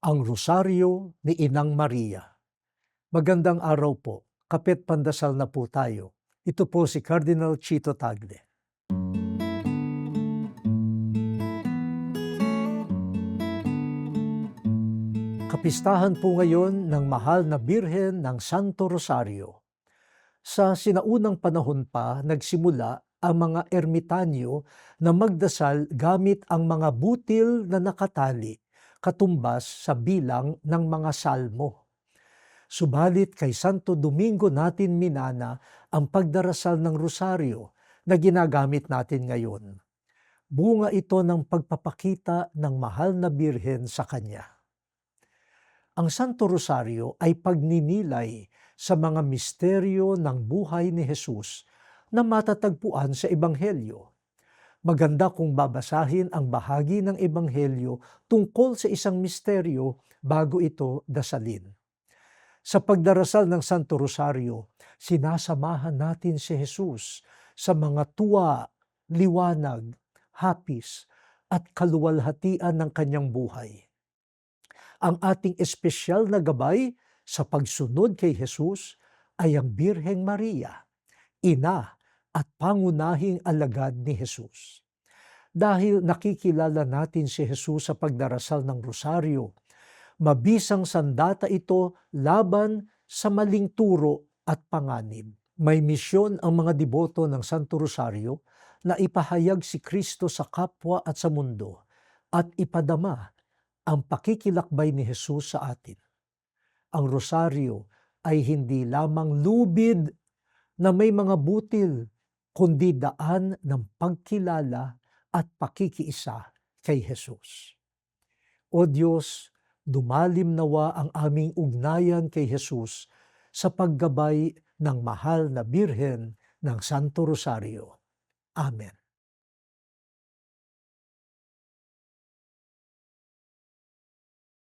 Ang Rosaryo ni Inang Maria. Magandang araw po. Kapit pandasal na po tayo. Ito po si Cardinal Chito Tagle. Kapistahan po ngayon ng mahal na Birhen ng Santo Rosario. Sa sinaunang panahon pa nagsimula ang mga ermitanyo na magdasal gamit ang mga butil na nakatali, katumbas sa bilang ng mga salmo. Subalit kay Santo Domingo natin minana ang pagdarasal ng rosaryo na ginagamit natin ngayon. Bunga ito ng pagpapakita ng mahal na Birhen sa Kanya. Ang Santo Rosario ay pagninilay sa mga misteryo ng buhay ni Jesus na matatagpuan sa Ebanghelyo. Maganda kung babasahin ang bahagi ng Ebanghelyo tungkol sa isang misteryo bago ito dasalin. Sa pagdarasal ng Santo Rosario, sinasamahan natin si Jesus sa mga tuwa, liwanag, hapis, at kaluwalhatian ng kanyang buhay. Ang ating espesyal na gabay sa pagsunod kay Jesus ay ang Birheng Maria, ina at pangunahing alagad ni Jesus. Dahil nakikilala natin si Jesus sa pagdarasal ng rosaryo, mabisang sandata ito laban sa maling turo at panganib. May misyon ang mga deboto ng Santo Rosario na ipahayag si Kristo sa kapwa at sa mundo at ipadama ang pakikilakbay ni Jesus sa atin. Ang rosaryo ay hindi lamang lubid na may mga butil, kundi daan ng pagkilala at pakikiisa kay Jesus. O Diyos, dumalim nawa ang aming ugnayan kay Jesus sa paggabay ng mahal na Birhen ng Santo Rosario. Amen.